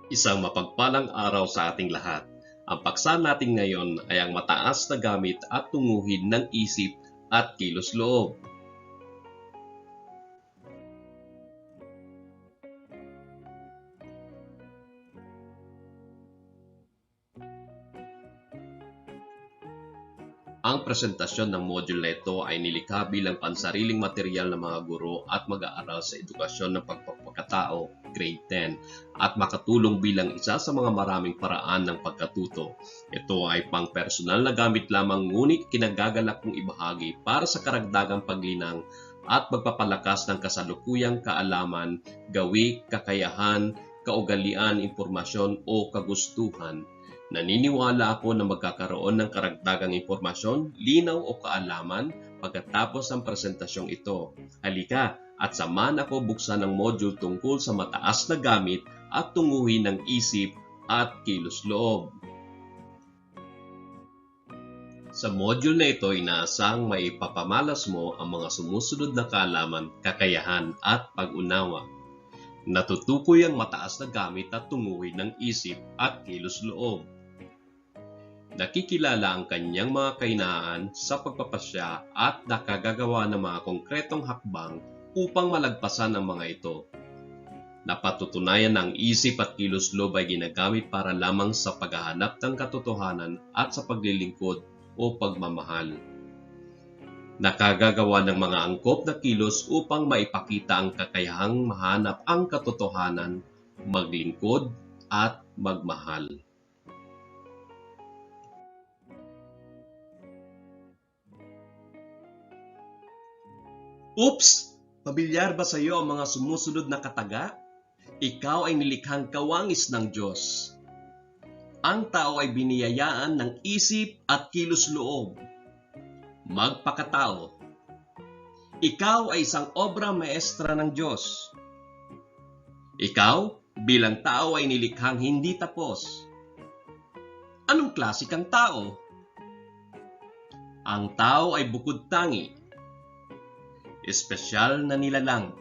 Isang mapagpalang araw sa ating lahat. Ang paksa natin ngayon ay ang mataas na gamit at tunguhin ng isip at kilos loob. Ang presentasyon ng module na ito ay nilikha bilang pansariling materyal ng mga guro at mag-aaral sa edukasyon ng pagpapakatao, grade 10, at makatulong bilang isa sa mga maraming paraan ng pagkatuto. Ito ay pang-personal na gamit lamang ngunit kinagagalak kong ibahagi para sa karagdagang paglinang at pagpapalakas ng kasalukuyang kaalaman, gawi, kakayahan, kaugalian, impormasyon o kagustuhan. Naniniwala ako na magkakaroon ng karagdagang impormasyon, linaw o kaalaman pagkatapos ng presentasyong ito. Halika at samahan ako buksan ang module tungkol sa mataas na gamit at tunguhin ng isip at kilos loob. Sa module na ito, inaasang maipapamalas mo ang mga sumusunod na kaalaman, kakayahan at pag-unawa. Natutukoy ang mataas na gamit at tunguhin ng isip at kilos loob. Nakikilala ang kanyang mga kahinaan sa pagpapasya at nakagagawa ng mga konkretong hakbang upang malagpasan ang mga ito. Napatutunayan na ang isip at kilos loob ay ginagamit para lamang sa paghahanap ng katotohanan at sa paglilingkod o pagmamahal. Nakagagawa ng mga angkop na kilos upang maipakita ang kakayahang mahanap ang katotohanan, maglingkod at magmahal. Oops! Pamilyar ba sa iyo ang mga sumusunod na kataga? Ikaw ay nilikhang kawangis ng Diyos. Ang tao ay biniyayaan ng isip at kilos loob. Magpakatao. Ikaw ay isang obra maestra ng Diyos. Ikaw, bilang tao ay nilikhang hindi tapos. Anong klase kang tao? Ang tao ay bukod tangi. Espesyal na nilalang.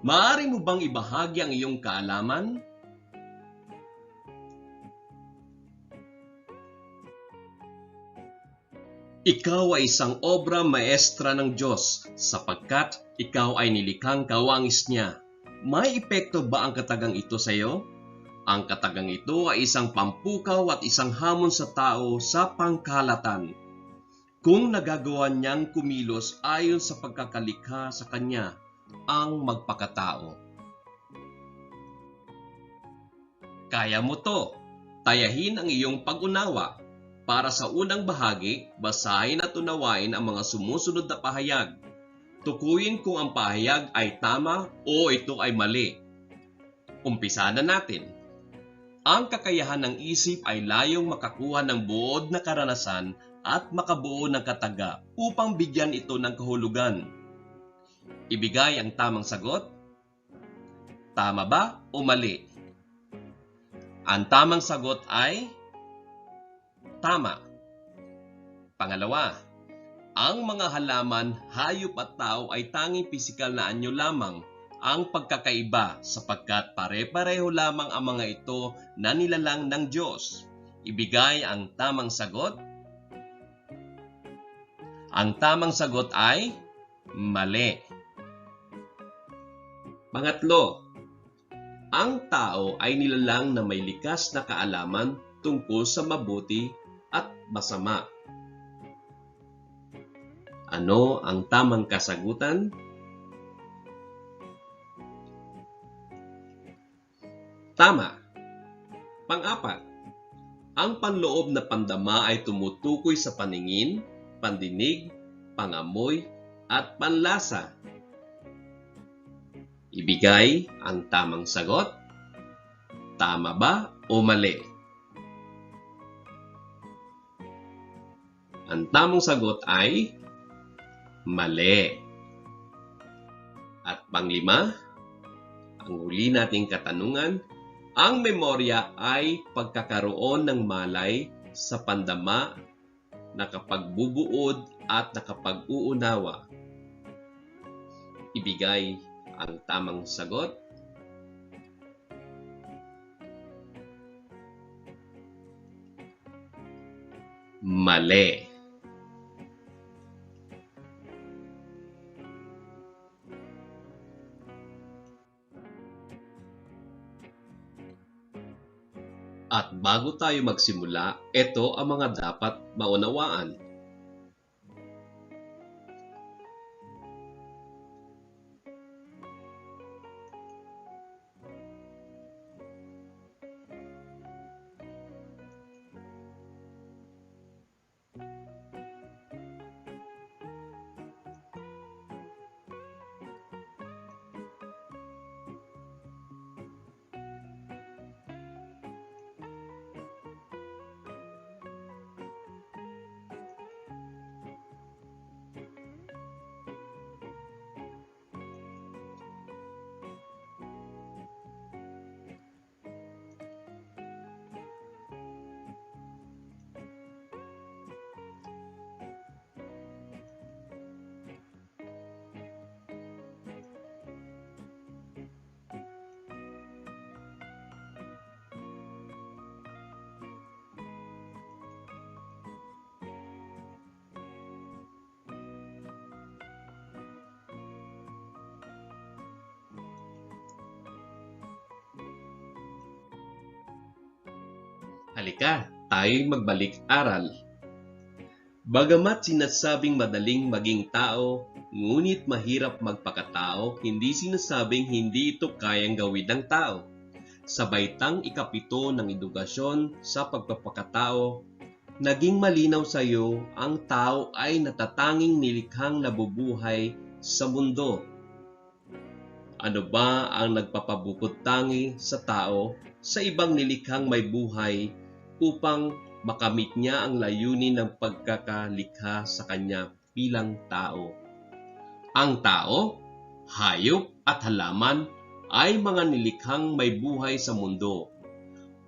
Maaari mo bang ibahagi ang iyong kaalaman? Ikaw ay isang obra maestra ng Diyos sapagkat ikaw ay nilikhang kawangis niya. May epekto ba ang katagang ito sa iyo? Ang katagang ito ay isang pampukaw at isang hamon sa tao sa pangkalatan. Kung nagagawa niyang kumilos ayon sa pagkakalikha sa kanya, ang magpakatao. Kaya mo to. Tayahin ang iyong pag-unawa. Para sa unang bahagi, basahin at unawain ang mga sumusunod na pahayag. Tukuyin kung ang pahayag ay tama o ito ay mali. Umpisa na natin. Ang kakayahan ng isip ay layong makakuha ng buod na karanasan at makabuo ng kataga upang bigyan ito ng kahulugan. Ibigay ang tamang sagot? Tama ba o mali? Ang tamang sagot ay tama. Pangalawa, ang mga halaman, hayop at tao ay tanging pisikal na anyo lamang ang pagkakaiba sapagkat pare-pareho lamang ang mga ito na nilalang ng Diyos. Ibigay ang tamang sagot? Ang tamang sagot ay mali. Pangatlo, ang tao ay nilalang na may likas na kaalaman tungkol sa mabuti at masama. Ano ang tamang kasagutan? Tama. Pang-apat, ang panloob na pandama ay tumutukoy sa paningin, pandinig, pangamoy, at panlasa. Ibigay ang tamang sagot. Tama ba o mali? Ang tamang sagot ay mali. At panglima, ang huli nating katanungan, ang memorya ay pagkakaroon ng malay sa pandama, nakapagbubuod at nakapag-uunawa. Ibigay ang tamang sagot. Mali. At bago tayo magsimula, ito ang mga dapat maunawaan. Halika, tayo'y magbalik-aral. Bagamat sinasabing madaling maging tao, ngunit mahirap magpakatao, hindi sinasabing hindi ito kayang gawin ng tao. Sa baitang ikapito ng edukasyon sa pagpapakatao, naging malinaw sa iyo ang tao ay natatanging nilikhang nabubuhay sa mundo. Ano ba ang nagpapabukod-tangi sa tao sa ibang nilikhang may buhay upang makamit niya ang layunin ng pagkakalikha sa kanya bilang tao? Ang tao, hayop at halaman ay mga nilikhang may buhay sa mundo.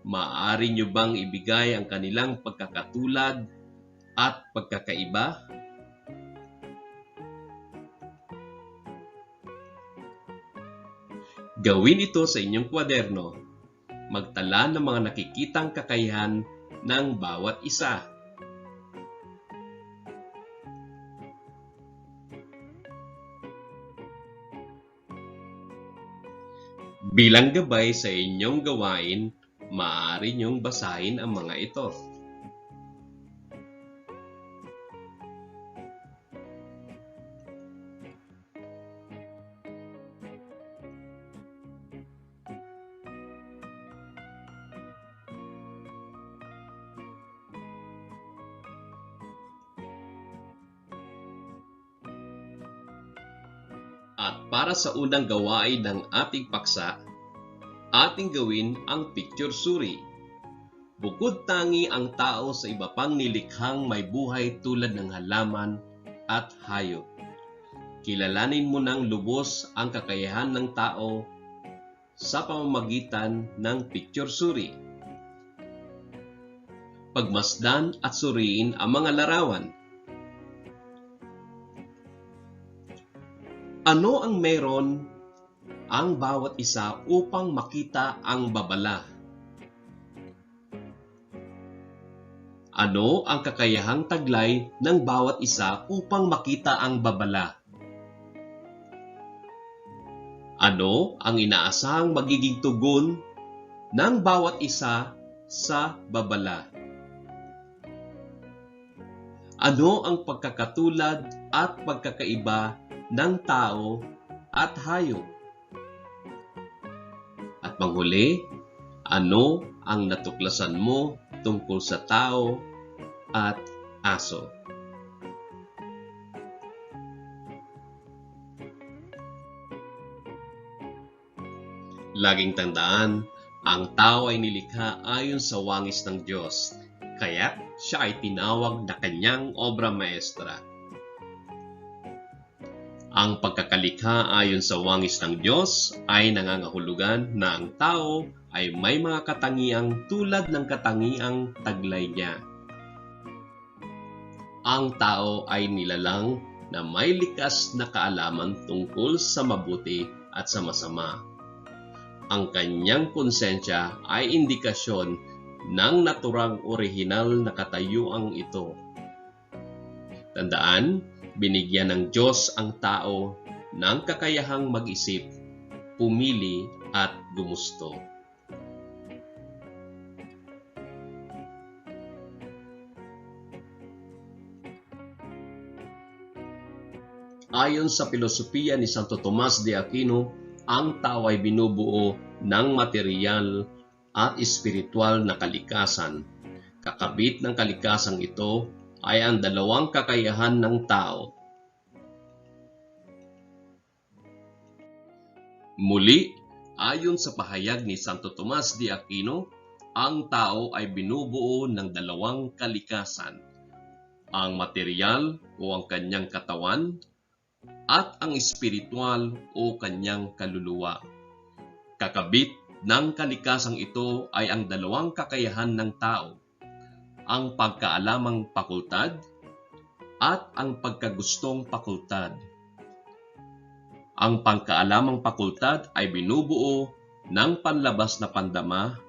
Maaari niyo bang ibigay ang kanilang pagkakatulad at pagkakaiba? Gawin ito sa inyong kwaderno. Magtala ng mga nakikitang kakayahan ng bawat isa. Bilang gabay sa inyong gawain, maaari niyong basahin ang mga ito. At para sa unang gawain ng ating paksa, ating gawin ang picture suri. Bukod tangi ang tao sa iba pang nilikhang may buhay tulad ng halaman at hayop. Kilalanin mo ng lubos ang kakayahan ng tao sa pamamagitan ng picture suri. Pagmasdan at suriin ang mga larawan. Ano ang meron ang bawat isa upang makita ang babala? Ano ang kakayahang taglay ng bawat isa upang makita ang babala? Ano ang inaasahang magiging tugon ng bawat isa sa babala? Ano ang pagkakatulad at pagkakaiba ng tao at hayop? At panghuli, ano ang natuklasan mo tungkol sa tao at aso? Laging tandaan, ang tao ay nilikha ayon sa wangis ng Diyos, kaya siya ay tinawag na kanyang obra maestra. Ang pagkakalikha ayon sa wangis ng Diyos ay nangangahulugan na ang tao ay may mga katangiang tulad ng katangiang taglay niya. Ang tao ay nilalang na may likas na kaalaman tungkol sa mabuti at sa masama. Ang kanyang konsensya ay indikasyon ng naturang orihinal na katayuang ito. Tandaan, binigyan ng Diyos ang tao ng kakayahang mag-isip, pumili at gumusto. Ayon sa filosofiya ni Santo Tomas de Aquino, ang tao ay binubuo ng material at espiritual na kalikasan. Kakabit ng kalikasang ito ay ang dalawang kakayahan ng tao. Muli, ayon sa pahayag ni Santo Tomas de Aquino, ang tao ay binubuo ng dalawang kalikasan, ang material o ang kanyang katawan, at ang espiritual o kanyang kaluluwa. Kakabit ng kalikasang ito ay ang dalawang kakayahan ng tao, ang pagkaalamang pakultad at ang pagkagustong pakultad. Ang pagkaalamang pakultad ay binubuo ng panlabas na pandama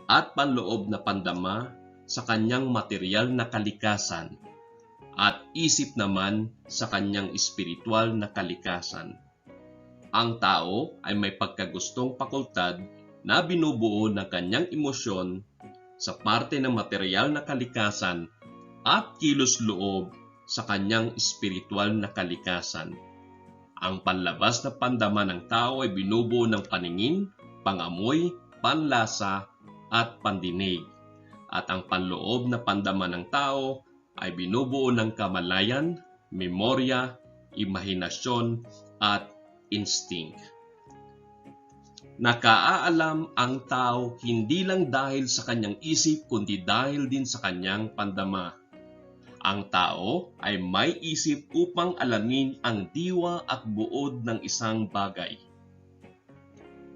at panloob na pandama sa kanyang material na kalikasan, at isip naman sa kanyang espiritual na kalikasan. Ang tao ay may pagkagustong pakultad na binubuo ng kanyang emosyon sa parte ng material na kalikasan at kilos-loob sa kanyang espiritual na kalikasan. Ang panlabas na pandama ng tao ay binubuo ng paningin, pangamoy, panlasa at pandinig. At ang panloob na pandama ng tao ay binubuo ng kamalayan, memorya, imahinasyon, at instinct. Nakaaalam ang tao hindi lang dahil sa kanyang isip kundi dahil din sa kanyang pandama. Ang tao ay may isip upang alamin ang diwa at buod ng isang bagay.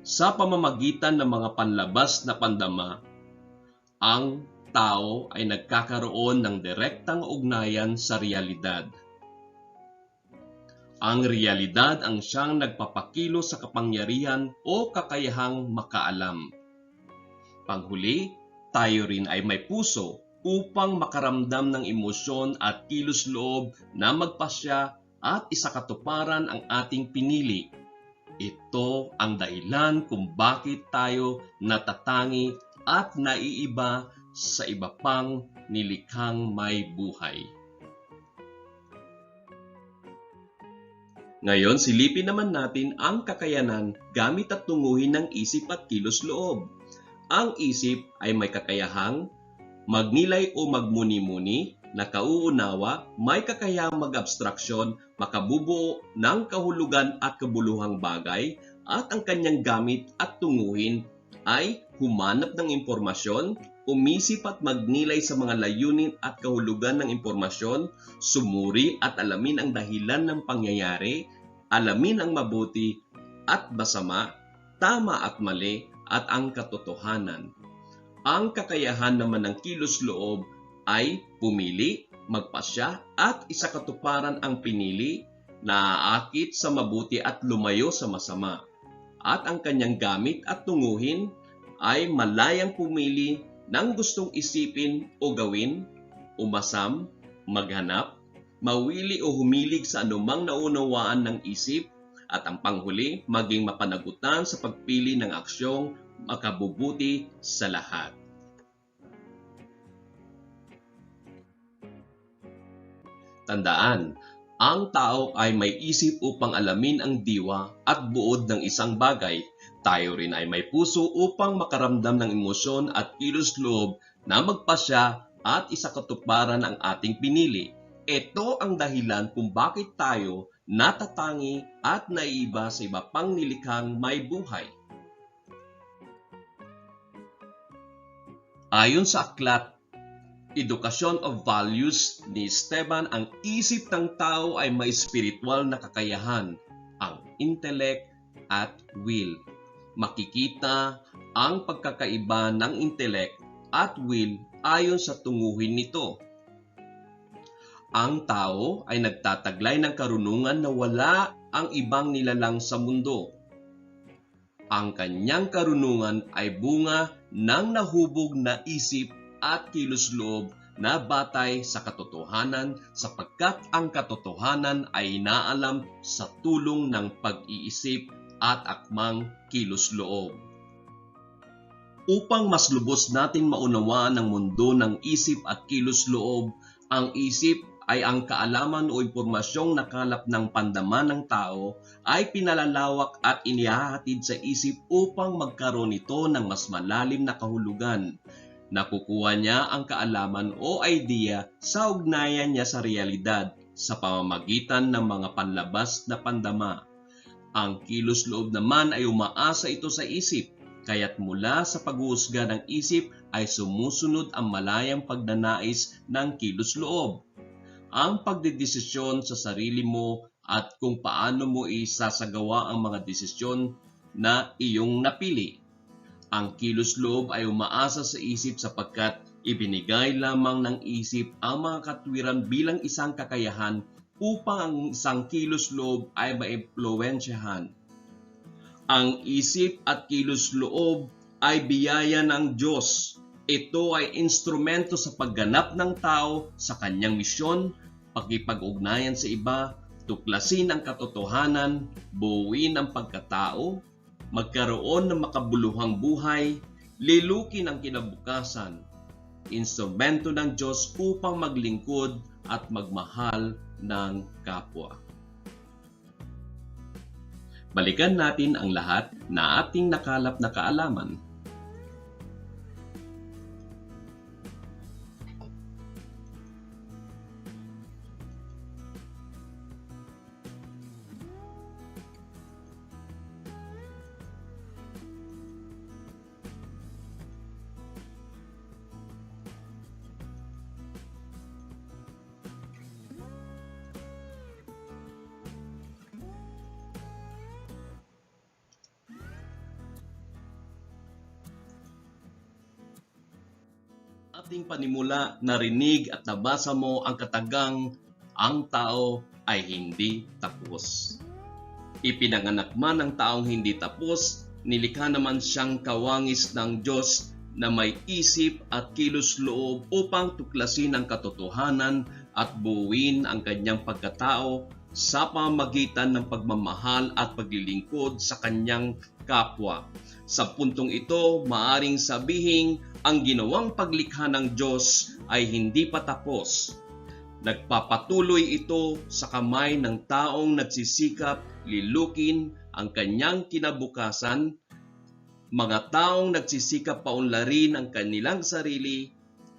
Sa pamamagitan ng mga panlabas na pandama, ang tao ay nagkakaroon ng direktang ugnayan sa realidad. Ang realidad ang siyang nagpapakilo sa kapangyarihan o kakayahang makaalam. Panghuli, tayo rin ay may puso upang makaramdam ng emosyon at kilos-loob na magpasya at isakatuparan ang ating pinili. Ito ang dahilan kung bakit tayo natatangi at naiiba sa iba pang nilikhang may buhay. Ngayon, silipin naman natin ang kakayanan gamit at tunguhin ng isip at kilos-loob. Ang isip ay may kakayahang magnilay o magmuni-muni, nakauunawa, may kakayahang mag-abstraksyon, makabubuo ng kahulugan at kabuluhang bagay, at ang kanyang gamit at tunguhin ay humanap ng impormasyon, umisip at magnilay sa mga layunin at kahulugan ng impormasyon, sumuri at alamin ang dahilan ng pangyayari, alamin ang mabuti at masama, tama at mali, at ang katotohanan. Ang kakayahan naman ng kilos-loob ay pumili, magpasya at isakatuparan ang pinili, naaakit sa mabuti at lumayo sa masama. At ang kanyang gamit at tunguhin ay malayang pumili ng gustong isipin o gawin, umasam, maghanap, mawili o humilig sa anumang naunawaan ng isip, at ang panghuli, maging mapanagutan sa pagpili ng aksyong makabubuti sa lahat. Tandaan, ang tao ay may isip upang alamin ang diwa at buod ng isang bagay. Tayo rin ay may puso upang makaramdam ng emosyon at kilos-loob na magpasya at isakatuparan ang ating pinili. Ito ang dahilan kung bakit tayo natatangi at naiiba sa iba pang nilikhang may buhay. Ayon sa aklat Education of Values ni Esteban, ang isip ng tao ay may spiritual na kakayahan, ang intellect at will. Makikita ang pagkakaiba ng intellect at will ayon sa tunguhin nito. Ang tao ay nagtataglay ng karunungan na wala ang ibang nilalang sa mundo. Ang kanyang karunungan ay bunga ng nahubog na isip at kilos-loob na batay sa katotohanan, sapagkat ang katotohanan ay inaalam sa tulong ng pag-iisip at akmang kilos-loob. Upang mas lubos natin maunawaan ang mundo ng isip at kilos-loob, ang isip ay ang kaalaman o impormasyong nakalap ng pandama ng tao ay pinalalawak at inihahatid sa isip upang magkaroon ito ng mas malalim na kahulugan. Nakukuha niya ang kaalaman o idea sa ugnayan niya sa realidad sa pamamagitan ng mga panlabas na pandama. Ang kilos-loob naman ay umaasa ito sa isip, kaya't mula sa paghuhusga ng isip ay sumusunod ang malayang pagnanais ng kilos-loob. Ang pagdedesisyon sa sarili mo at kung paano mo isasagawa ang mga desisyon na iyong napili. Ang kilos-loob ay umaasa sa isip sapagkat ibinigay lamang ng isip ang mga katwiran bilang isang kakayahan upang ang isang kilos-loob ay maimpluwensyahan. Ang isip at kilos-loob ay biyaya ng Diyos. Ito ay instrumento sa pagganap ng tao sa kanyang misyon, pakipag-ugnayan sa iba, tuklasin ang katotohanan, buuin ang pagkatao, magkaroon ng makabuluhang buhay, lilukin ang kinabukasan. Instrumento ng Diyos upang maglingkod at magmahal ng kapwa. Balikan natin ang lahat na ating nakalap na kaalaman. Ating panimula, narinig at nabasa mo ang katagang, ang tao ay hindi tapos. Ipinanganak man ang taong hindi tapos, nilikha naman siyang kawangis ng Diyos na may isip at kilos-loob upang tuklasin ang katotohanan at buuin ang kanyang pagkatao sa pamamagitan ng pagmamahal at paglilingkod sa kanyang kapwa. Sa puntong ito, maaring sabihing ang ginawang paglikha ng Diyos ay hindi pa tapos. Nagpapatuloy ito sa kamay ng taong nagsisikap lilukin ang kanyang kinabukasan, mga taong nagsisikap paunlarin ang kanilang sarili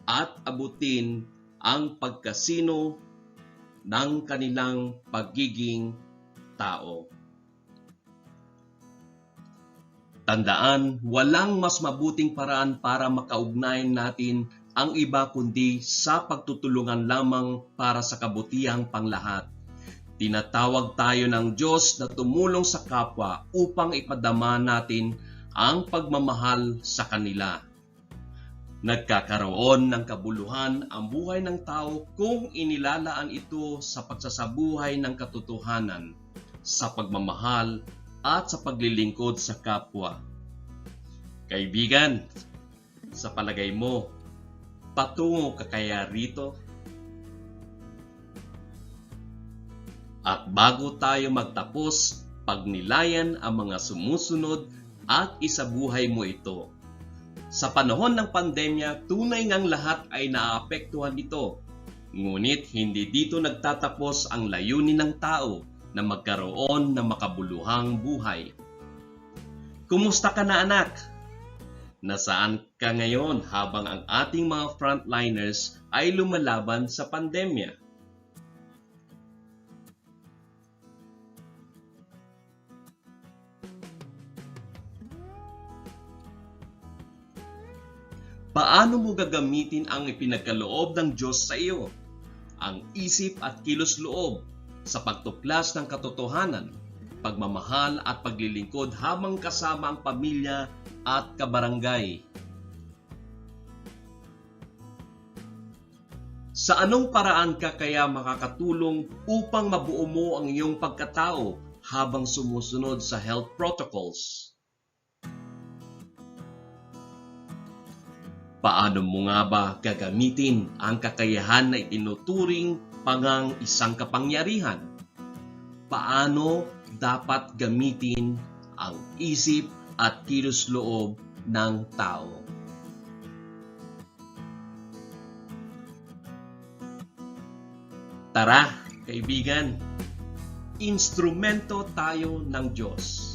at abutin ang pagkasino ng kanilang pagiging tao. Tandaan, walang mas mabuting paraan para makaugnayan natin ang iba kundi sa pagtutulungan lamang para sa kabutihang panglahat. Tinatawag tayo ng Diyos na tumulong sa kapwa upang ipadama natin ang pagmamahal sa kanila. Nagkakaroon ng kabuluhan ang buhay ng tao kung inilalaan ito sa pagsasabuhay ng katotohanan, sa pagmamahal at sa paglilingkod sa kapwa. Kaibigan, sa palagay mo, patungo ka kaya rito? At bago tayo magtapos, pagnilayan ang mga sumusunod at isabuhay mo ito. Sa panahon ng pandemya, tunay ngang lahat ay naaapektuhan nito. Ngunit hindi dito nagtatapos ang layunin ng tao na magkaroon ng makabuluhang buhay. Kumusta ka na, anak? Nasaan ka ngayon habang ang ating mga frontliners ay lumalaban sa pandemya? Paano mo gagamitin ang ipinagkaloob ng Diyos sa iyo? Ang isip at kilos-loob sa pagtuklas ng katotohanan, pagmamahal at paglilingkod habang kasama ang pamilya at kabarangay. Sa anong paraan ka kaya makakatulong upang mabuo mo ang iyong pagkatao habang sumusunod sa health protocols? Paano mo nga ba gagamitin ang kakayahan na itinuturing pangang isang kapangyarihan? Paano dapat gamitin ang isip at kilos-loob ng tao? Tara, kaibigan, instrumento tayo ng Diyos.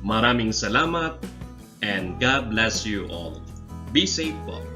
Maraming salamat and God bless you all. Be safe po.